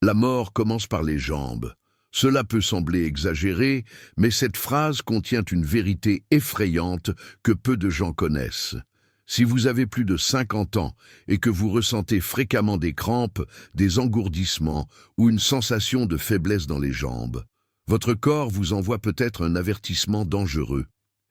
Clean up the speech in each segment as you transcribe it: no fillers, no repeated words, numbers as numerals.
La mort commence par les jambes. Cela peut sembler exagéré, mais cette phrase contient une vérité effrayante que peu de gens connaissent. Si vous avez plus de 50 ans et que vous ressentez fréquemment des crampes, des engourdissements ou une sensation de faiblesse dans les jambes, votre corps vous envoie peut-être un avertissement dangereux.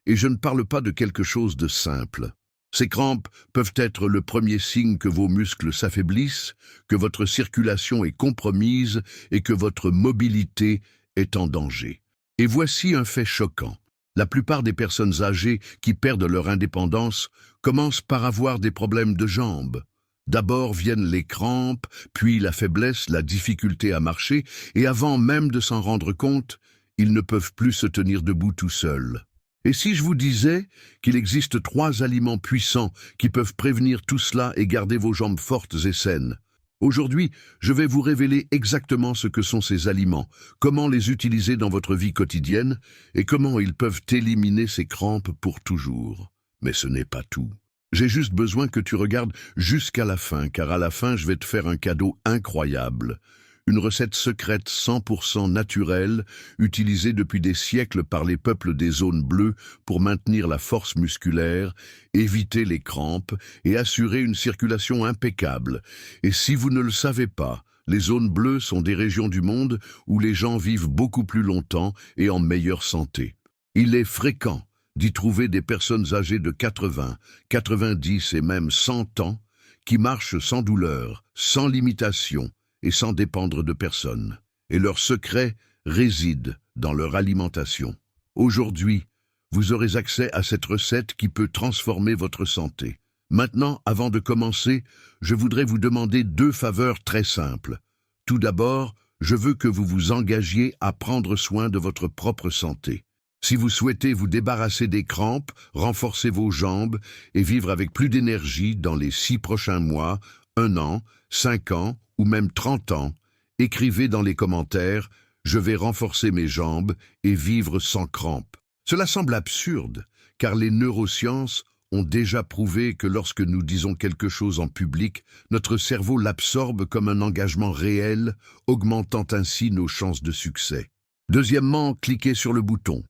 Et je ne parle pas de quelque chose de simple. Ces crampes peuvent être le premier signe que vos muscles s'affaiblissent, que votre circulation est compromise et que votre mobilité est en danger. Et voici un fait choquant. La plupart des personnes âgées qui perdent leur indépendance commencent par avoir des problèmes de jambes. D'abord viennent les crampes, puis la faiblesse, la difficulté à marcher, et avant même de s'en rendre compte, ils ne peuvent plus se tenir debout tout seuls. Et si je vous disais qu'il existe 3 aliments puissants qui peuvent prévenir tout cela et garder vos jambes fortes et saines? Aujourd'hui, je vais vous révéler exactement ce que sont ces aliments, comment les utiliser dans votre vie quotidienne et comment ils peuvent éliminer ces crampes pour toujours. Mais ce n'est pas tout. J'ai juste besoin que tu regardes jusqu'à la fin, car à la fin, je vais te faire un cadeau incroyable. Une recette secrète 100% naturelle, utilisée depuis des siècles par les peuples des zones bleues pour maintenir la force musculaire, éviter les crampes et assurer une circulation impeccable. Et si vous ne le savez pas, les zones bleues sont des régions du monde où les gens vivent beaucoup plus longtemps et en meilleure santé. Il est fréquent d'y trouver des personnes âgées de 80, 90 et même 100 ans qui marchent sans douleur, sans limitation, et sans dépendre de personne. Et leur secret réside dans leur alimentation. Aujourd'hui, vous aurez accès à cette recette qui peut transformer votre santé. Maintenant, avant de commencer, je voudrais vous demander 2 faveurs très simples. Tout d'abord, je veux que vous vous engagiez à prendre soin de votre propre santé. Si vous souhaitez vous débarrasser des crampes, renforcer vos jambes et vivre avec plus d'énergie dans les 6 prochains mois, 1 an, 5 ans, ou même 30 ans, écrivez dans les commentaires « Je vais renforcer mes jambes et vivre sans crampes ». Cela semble absurde, car les neurosciences ont déjà prouvé que lorsque nous disons quelque chose en public, notre cerveau l'absorbe comme un engagement réel, augmentant ainsi nos chances de succès. Deuxièmement, cliquez sur le bouton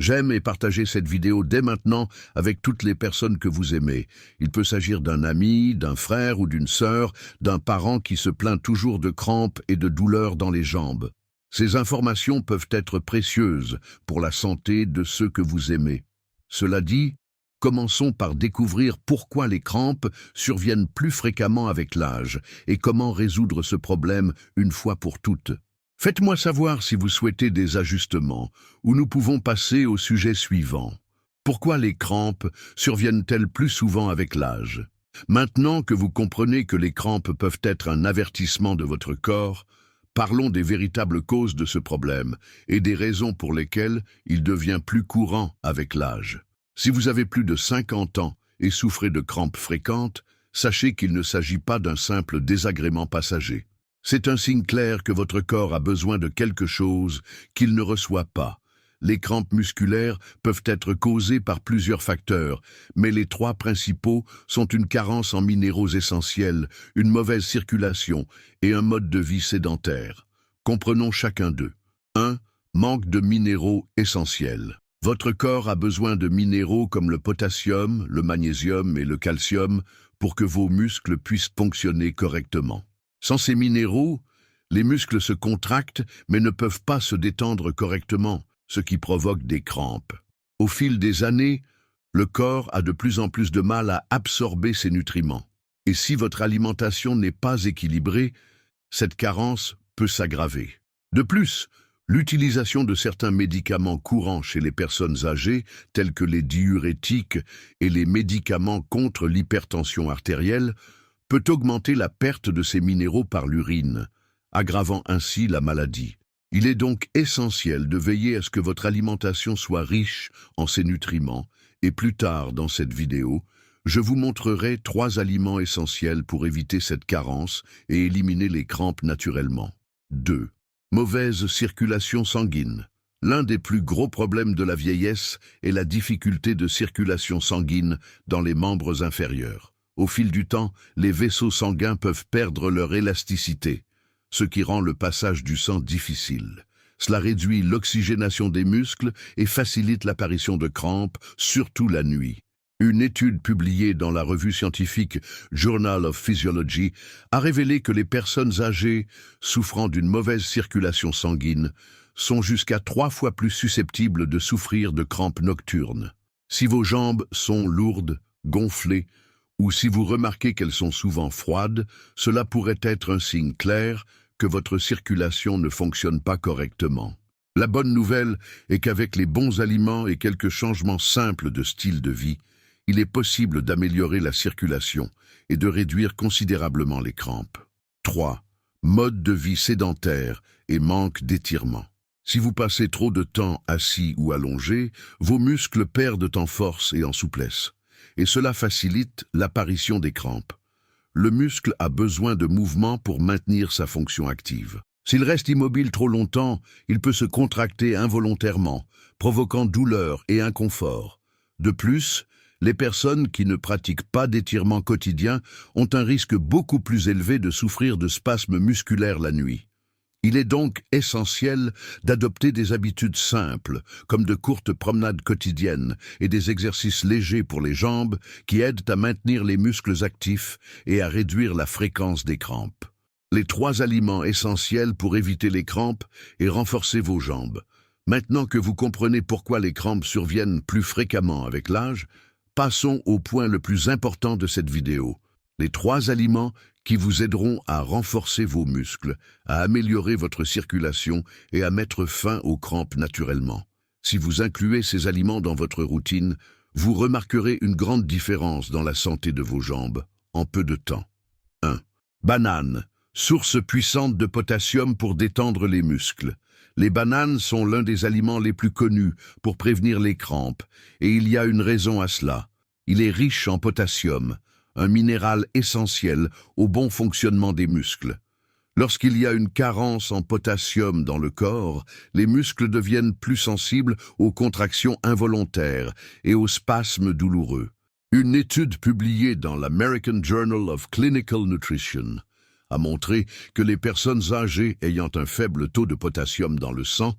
j'aime et partagez cette vidéo dès maintenant avec toutes les personnes que vous aimez. Il peut s'agir d'un ami, d'un frère ou d'une sœur, d'un parent qui se plaint toujours de crampes et de douleurs dans les jambes. Ces informations peuvent être précieuses pour la santé de ceux que vous aimez. Cela dit, commençons par découvrir pourquoi les crampes surviennent plus fréquemment avec l'âge et comment résoudre ce problème une fois pour toutes. Faites-moi savoir si vous souhaitez des ajustements, ou nous pouvons passer au sujet suivant. Pourquoi les crampes surviennent-elles plus souvent avec l'âge? Maintenant que vous comprenez que les crampes peuvent être un avertissement de votre corps, parlons des véritables causes de ce problème et des raisons pour lesquelles il devient plus courant avec l'âge. Si vous avez plus de 50 ans et souffrez de crampes fréquentes, sachez qu'il ne s'agit pas d'un simple désagrément passager. C'est un signe clair que votre corps a besoin de quelque chose qu'il ne reçoit pas. Les crampes musculaires peuvent être causées par plusieurs facteurs, mais les 3 principaux sont une carence en minéraux essentiels, une mauvaise circulation et un mode de vie sédentaire. Comprenons chacun d'eux. 1. Manque de minéraux essentiels. Votre corps a besoin de minéraux comme le potassium, le magnésium et le calcium pour que vos muscles puissent fonctionner correctement. Sans ces minéraux, les muscles se contractent mais ne peuvent pas se détendre correctement, ce qui provoque des crampes. Au fil des années, le corps a de plus en plus de mal à absorber ces nutriments. Et si votre alimentation n'est pas équilibrée, cette carence peut s'aggraver. De plus, l'utilisation de certains médicaments courants chez les personnes âgées, tels que les diurétiques et les médicaments contre l'hypertension artérielle, peut augmenter la perte de ces minéraux par l'urine, aggravant ainsi la maladie. Il est donc essentiel de veiller à ce que votre alimentation soit riche en ces nutriments, et plus tard dans cette vidéo, je vous montrerai 3 aliments essentiels pour éviter cette carence et éliminer les crampes naturellement. 2. Mauvaise circulation sanguine. L'un des plus gros problèmes de la vieillesse est la difficulté de circulation sanguine dans les membres inférieurs. Au fil du temps, les vaisseaux sanguins peuvent perdre leur élasticité. ce qui rend le passage du sang difficile. Cela réduit l'oxygénation des muscles et facilite l'apparition de crampes, surtout la nuit. Une étude publiée dans la revue scientifique Journal of Physiology a révélé que les personnes âgées souffrant d'une mauvaise circulation sanguine sont jusqu'à 3 fois plus susceptibles de souffrir de crampes nocturnes. Si vos jambes sont lourdes, gonflées, ou si vous remarquez qu'elles sont souvent froides, cela pourrait être un signe clair que votre circulation ne fonctionne pas correctement. La bonne nouvelle est qu'avec les bons aliments et quelques changements simples de style de vie, il est possible d'améliorer la circulation et de réduire considérablement les crampes. 3. Mode de vie sédentaire et manque d'étirement. Si vous passez trop de temps assis ou allongé, vos muscles perdent en force et en souplesse, et cela facilite l'apparition des crampes. Le muscle a besoin de mouvement pour maintenir sa fonction active. S'il reste immobile trop longtemps, il peut se contracter involontairement, provoquant douleur et inconfort. De plus, les personnes qui ne pratiquent pas d'étirement quotidien ont un risque beaucoup plus élevé de souffrir de spasmes musculaires la nuit. Il est donc essentiel d'adopter des habitudes simples, comme de courtes promenades quotidiennes et des exercices légers pour les jambes qui aident à maintenir les muscles actifs et à réduire la fréquence des crampes. Les 3 aliments essentiels pour éviter les crampes et renforcer vos jambes. Maintenant que vous comprenez pourquoi les crampes surviennent plus fréquemment avec l'âge, passons au point le plus important de cette vidéo. Les 3 aliments qui vous aideront à renforcer vos muscles, à améliorer votre circulation et à mettre fin aux crampes naturellement. Si vous incluez ces aliments dans votre routine, vous remarquerez une grande différence dans la santé de vos jambes en peu de temps. 1. Banane, source puissante de potassium pour détendre les muscles. Les bananes sont l'un des aliments les plus connus pour prévenir les crampes, et il y a une raison à cela. Il est riche en potassium, un minéral essentiel au bon fonctionnement des muscles. Lorsqu'il y a une carence en potassium dans le corps, les muscles deviennent plus sensibles aux contractions involontaires et aux spasmes douloureux. Une étude publiée dans l'American Journal of Clinical Nutrition a montré que les personnes âgées ayant un faible taux de potassium dans le sang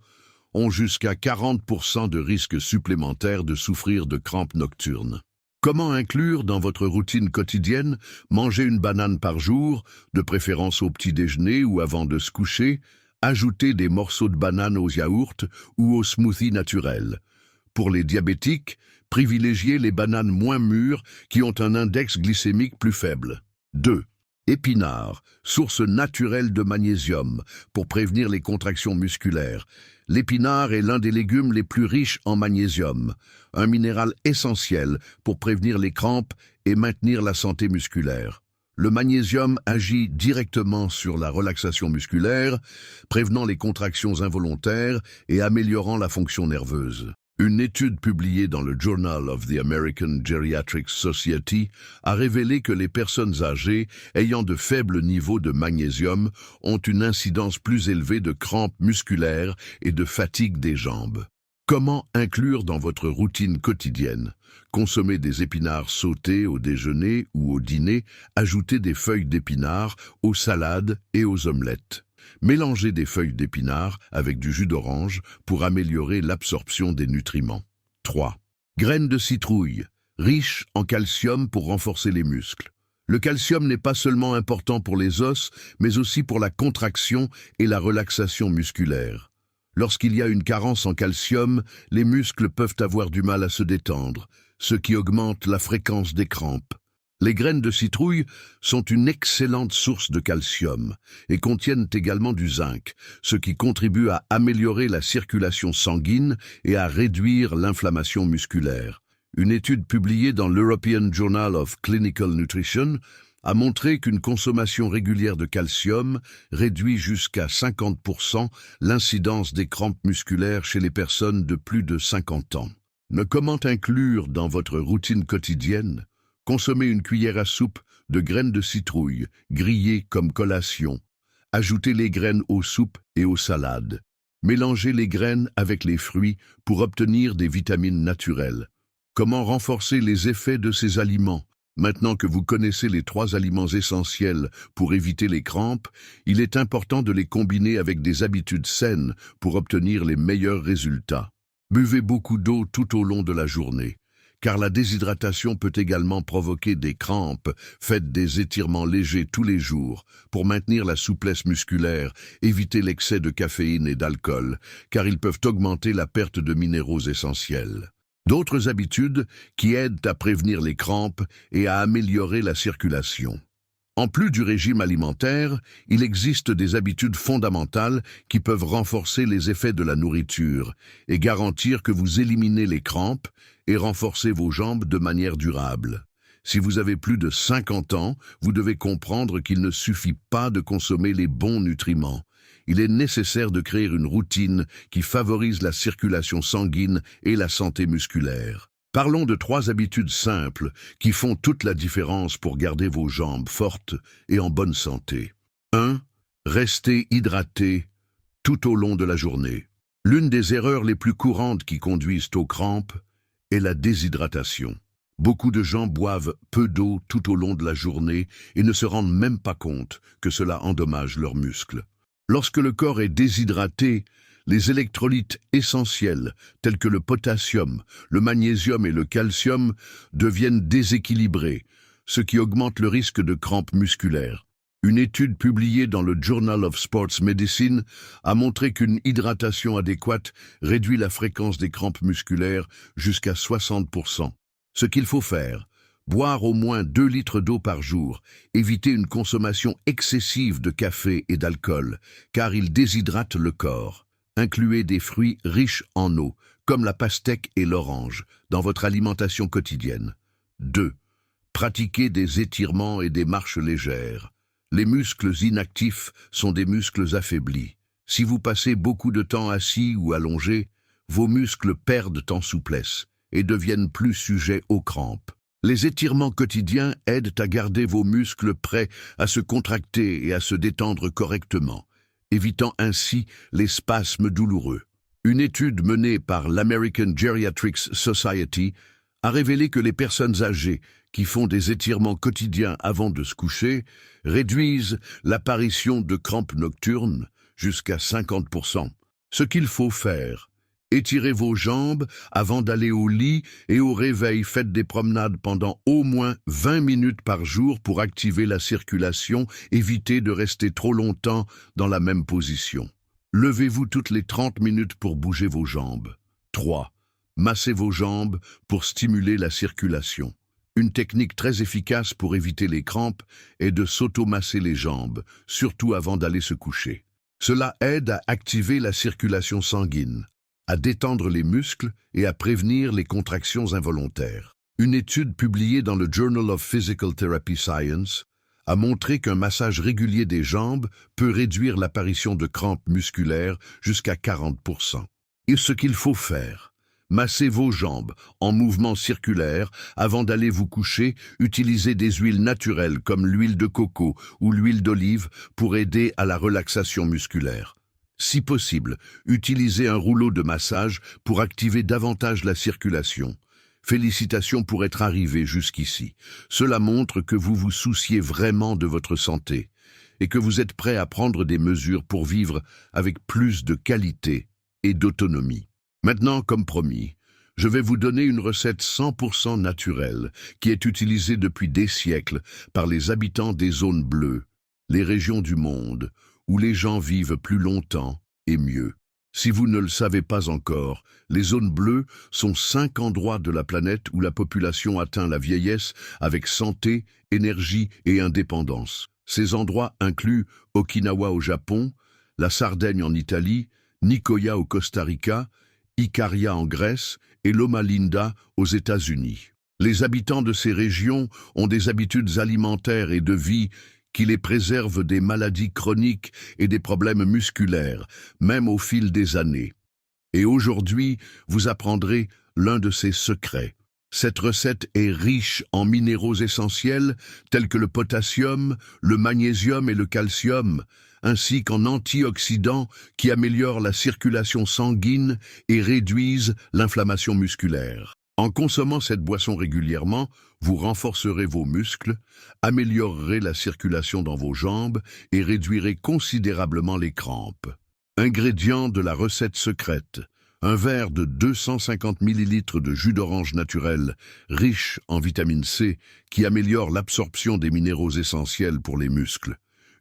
ont jusqu'à 40% de risque supplémentaire de souffrir de crampes nocturnes. Comment inclure dans votre routine quotidienne manger une banane par jour, de préférence au petit déjeuner ou avant de se coucher, ajouter des morceaux de banane aux yaourts ou aux smoothies naturels. Pour les diabétiques, privilégiez les bananes moins mûres qui ont un index glycémique plus faible. 2. Épinards, source naturelle de magnésium pour prévenir les contractions musculaires. L'épinard est l'un des légumes les plus riches en magnésium, un minéral essentiel pour prévenir les crampes et maintenir la santé musculaire. Le magnésium agit directement sur la relaxation musculaire, prévenant les contractions involontaires et améliorant la fonction nerveuse. Une étude publiée dans le Journal of the American Geriatric Society a révélé que les personnes âgées ayant de faibles niveaux de magnésium ont une incidence plus élevée de crampes musculaires et de fatigue des jambes. Comment inclure dans votre routine quotidienne? Consommer des épinards sautés au déjeuner ou au dîner, ajouter des feuilles d'épinards aux salades et aux omelettes. Mélangez des feuilles d'épinards avec du jus d'orange pour améliorer l'absorption des nutriments. 3. Graines de citrouille, riches en calcium pour renforcer les muscles. Le calcium n'est pas seulement important pour les os, mais aussi pour la contraction et la relaxation musculaire. Lorsqu'il y a une carence en calcium, les muscles peuvent avoir du mal à se détendre, ce qui augmente la fréquence des crampes. Les graines de citrouille sont une excellente source de calcium et contiennent également du zinc, ce qui contribue à améliorer la circulation sanguine et à réduire l'inflammation musculaire. Une étude publiée dans l'European Journal of Clinical Nutrition a montré qu'une consommation régulière de calcium réduit jusqu'à 50% l'incidence des crampes musculaires chez les personnes de plus de 50 ans. Mais comment inclure dans votre routine quotidienne? Consommez une cuillère à soupe de graines de citrouille, grillées comme collation. Ajoutez les graines aux soupes et aux salades. Mélangez les graines avec les fruits pour obtenir des vitamines naturelles. Comment renforcer les effets de ces aliments? Maintenant que vous connaissez les 3 aliments essentiels pour éviter les crampes, il est important de les combiner avec des habitudes saines pour obtenir les meilleurs résultats. Buvez beaucoup d'eau tout au long de la journée, car la déshydratation peut également provoquer des crampes. Faites des étirements légers tous les jours pour maintenir la souplesse musculaire. Évitez l'excès de caféine et d'alcool, car ils peuvent augmenter la perte de minéraux essentiels. D'autres habitudes qui aident à prévenir les crampes et à améliorer la circulation. En plus du régime alimentaire, il existe des habitudes fondamentales qui peuvent renforcer les effets de la nourriture et garantir que vous éliminez les crampes et renforcer vos jambes de manière durable. Si vous avez plus de 50 ans, vous devez comprendre qu'il ne suffit pas de consommer les bons nutriments. Il est nécessaire de créer une routine qui favorise la circulation sanguine et la santé musculaire. Parlons de 3 habitudes simples qui font toute la différence pour garder vos jambes fortes et en bonne santé. 1. Restez hydraté tout au long de la journée. L'une des erreurs les plus courantes qui conduisent aux crampes est la déshydratation. Beaucoup de gens boivent peu d'eau tout au long de la journée et ne se rendent même pas compte que cela endommage leurs muscles. Lorsque le corps est déshydraté, les électrolytes essentiels, tels que le potassium, le magnésium et le calcium, deviennent déséquilibrés, ce qui augmente le risque de crampes musculaires. Une étude publiée dans le Journal of Sports Medicine a montré qu'une hydratation adéquate réduit la fréquence des crampes musculaires jusqu'à 60%. Ce qu'il faut faire: boire au moins 2 litres d'eau par jour, éviter une consommation excessive de café et d'alcool, car ils déshydratent le corps. Incluez des fruits riches en eau, comme la pastèque et l'orange, dans votre alimentation quotidienne. 2. Pratiquez des étirements et des marches légères. Les muscles inactifs sont des muscles affaiblis. Si vous passez beaucoup de temps assis ou allongé, vos muscles perdent en souplesse et deviennent plus sujets aux crampes. Les étirements quotidiens aident à garder vos muscles prêts à se contracter et à se détendre correctement, évitant ainsi les spasmes douloureux. Une étude menée par l'American Geriatrics Society a révélé que les personnes âgées qui font des étirements quotidiens avant de se coucher réduisent l'apparition de crampes nocturnes jusqu'à 50%. Ce qu'il faut faire: étirez vos jambes avant d'aller au lit et au réveil. Faites des promenades pendant au moins 20 minutes par jour pour activer la circulation. Évitez de rester trop longtemps dans la même position. Levez-vous toutes les 30 minutes pour bouger vos jambes. 3. Massez vos jambes pour stimuler la circulation. Une technique très efficace pour éviter les crampes est de s'auto-masser les jambes, surtout avant d'aller se coucher. Cela aide à activer la circulation sanguine, à détendre les muscles et à prévenir les contractions involontaires. Une étude publiée dans le Journal of Physical Therapy Science a montré qu'un massage régulier des jambes peut réduire l'apparition de crampes musculaires jusqu'à 40%. Et ce qu'il faut faire: massez vos jambes en mouvement circulaire avant d'aller vous coucher. Utilisez des huiles naturelles comme l'huile de coco ou l'huile d'olive pour aider à la relaxation musculaire. Si possible, utilisez un rouleau de massage pour activer davantage la circulation. Félicitations pour être arrivé jusqu'ici. Cela montre que vous vous souciez vraiment de votre santé et que vous êtes prêt à prendre des mesures pour vivre avec plus de qualité et d'autonomie. Maintenant, comme promis, je vais vous donner une recette 100% naturelle qui est utilisée depuis des siècles par les habitants des zones bleues, les régions du monde où les gens vivent plus longtemps et mieux. Si vous ne le savez pas encore, les zones bleues sont 5 endroits de la planète où la population atteint la vieillesse avec santé, énergie et indépendance. Ces endroits incluent Okinawa au Japon, la Sardaigne en Italie, Nicoya au Costa Rica, Ikaria en Grèce et Loma Linda aux États-Unis. Les habitants de ces régions ont des habitudes alimentaires et de vie qui les préservent des maladies chroniques et des problèmes musculaires, même au fil des années. Et aujourd'hui, vous apprendrez l'un de ces secrets. Cette recette est riche en minéraux essentiels tels que le potassium, le magnésium et le calcium, ainsi qu'en antioxydants qui améliorent la circulation sanguine et réduisent l'inflammation musculaire. En consommant cette boisson régulièrement, vous renforcerez vos muscles, améliorerez la circulation dans vos jambes et réduirez considérablement les crampes. Ingrédients de la recette secrète. Un verre de 250 ml de jus d'orange naturel, riche en vitamine C, qui améliore l'absorption des minéraux essentiels pour les muscles.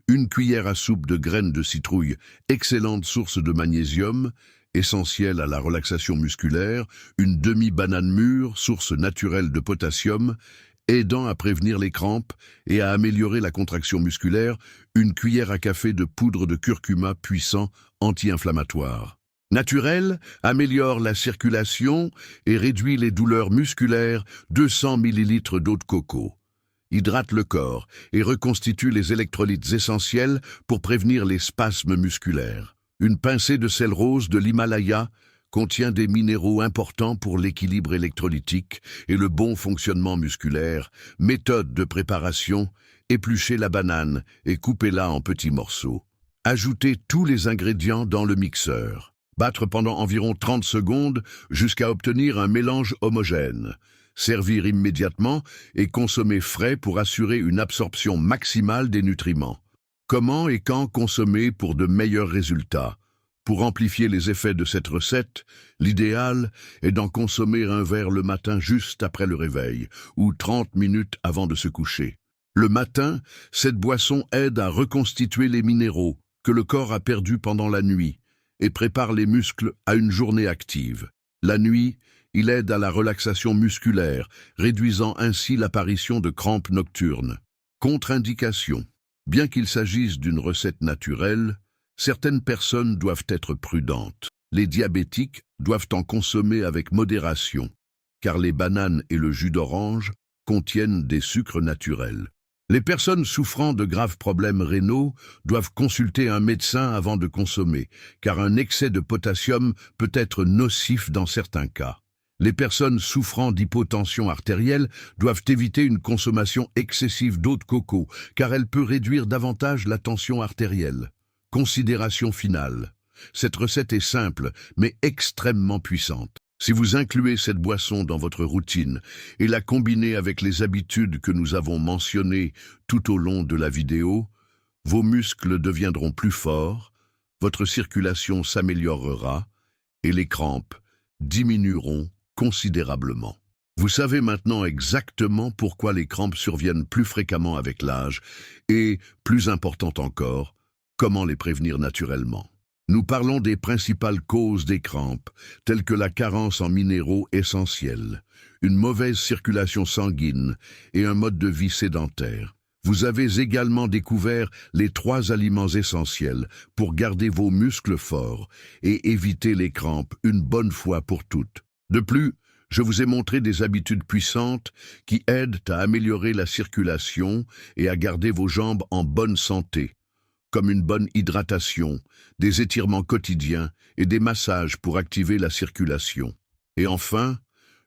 Une cuillère à soupe de graines de citrouille, excellente source de magnésium, essentielle à la relaxation musculaire. Une demi-banane mûre, source naturelle de potassium, aidant à prévenir les crampes et à améliorer la contraction musculaire. Une cuillère à café de poudre de curcuma puissant, anti-inflammatoire. Naturel, améliore la circulation et réduit les douleurs musculaires. 200 ml d'eau de coco. Hydrate le corps et reconstitue les électrolytes essentiels pour prévenir les spasmes musculaires. Une pincée de sel rose de l'Himalaya contient des minéraux importants pour l'équilibre électrolytique et le bon fonctionnement musculaire. Méthode de préparation: épluchez la banane et coupez-la en petits morceaux. Ajoutez tous les ingrédients dans le mixeur. Battre pendant environ 30 secondes jusqu'à obtenir un mélange homogène. Servir immédiatement et consommer frais pour assurer une absorption maximale des nutriments. Comment et quand consommer pour de meilleurs résultats? Pour amplifier les effets de cette recette, l'idéal est d'en consommer un verre le matin juste après le réveil ou 30 minutes avant de se coucher. Le matin, cette boisson aide à reconstituer les minéraux que le corps a perdus pendant la nuit et prépare les muscles à une journée active. La nuit, il aide à la relaxation musculaire, réduisant ainsi l'apparition de crampes nocturnes. Contre-indication. Bien qu'il s'agisse d'une recette naturelle, certaines personnes doivent être prudentes. Les diabétiques doivent en consommer avec modération, car les bananes et le jus d'orange contiennent des sucres naturels. Les personnes souffrant de graves problèmes rénaux doivent consulter un médecin avant de consommer, car un excès de potassium peut être nocif dans certains cas. Les personnes souffrant d'hypotension artérielle doivent éviter une consommation excessive d'eau de coco, car elle peut réduire davantage la tension artérielle. Considération finale. Cette recette est simple, mais extrêmement puissante. Si vous incluez cette boisson dans votre routine et la combinez avec les habitudes que nous avons mentionnées tout au long de la vidéo, vos muscles deviendront plus forts, votre circulation s'améliorera et les crampes diminueront considérablement. Vous savez maintenant exactement pourquoi les crampes surviennent plus fréquemment avec l'âge et, plus important encore, comment les prévenir naturellement. Nous parlons des principales causes des crampes, telles que la carence en minéraux essentiels, une mauvaise circulation sanguine et un mode de vie sédentaire. Vous avez également découvert les 3 aliments essentiels pour garder vos muscles forts et éviter les crampes une bonne fois pour toutes. De plus, je vous ai montré des habitudes puissantes qui aident à améliorer la circulation et à garder vos jambes en bonne santé, comme une bonne hydratation, des étirements quotidiens et des massages pour activer la circulation. Et enfin,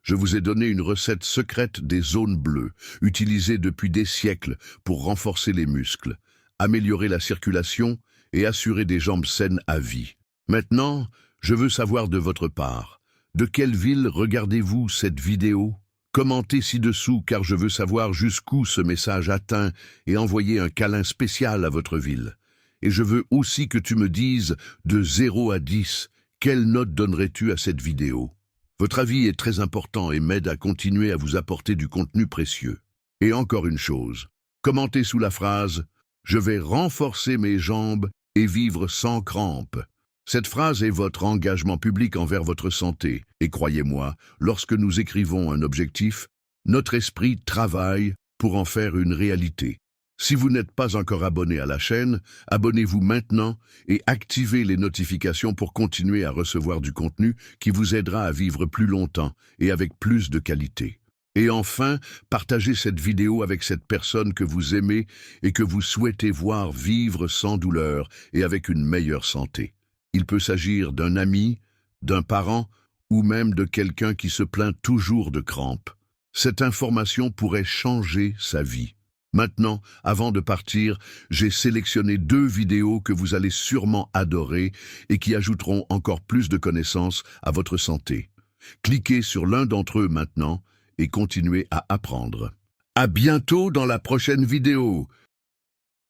je vous ai donné une recette secrète des zones bleues, utilisée depuis des siècles pour renforcer les muscles, améliorer la circulation et assurer des jambes saines à vie. Maintenant, je veux savoir de votre part, de quelle ville regardez-vous cette vidéo? Commentez ci-dessous car je veux savoir jusqu'où ce message atteint et envoyer un câlin spécial à votre ville. Et je veux aussi que tu me dises, de 0 à 10, quelle note donnerais-tu à cette vidéo? Votre avis est très important et m'aide à continuer à vous apporter du contenu précieux. Et encore une chose, commentez sous la phrase « Je vais renforcer mes jambes et vivre sans crampes ». Cette phrase est votre engagement public envers votre santé. Et croyez-moi, lorsque nous écrivons un objectif, notre esprit travaille pour en faire une réalité. Si vous n'êtes pas encore abonné à la chaîne, abonnez-vous maintenant et activez les notifications pour continuer à recevoir du contenu qui vous aidera à vivre plus longtemps et avec plus de qualité. Et enfin, partagez cette vidéo avec cette personne que vous aimez et que vous souhaitez voir vivre sans douleur et avec une meilleure santé. Il peut s'agir d'un ami, d'un parent ou même de quelqu'un qui se plaint toujours de crampes. Cette information pourrait changer sa vie. Maintenant, avant de partir, j'ai sélectionné 2 vidéos que vous allez sûrement adorer et qui ajouteront encore plus de connaissances à votre santé. Cliquez sur l'un d'entre eux maintenant et continuez à apprendre. À bientôt dans la prochaine vidéo.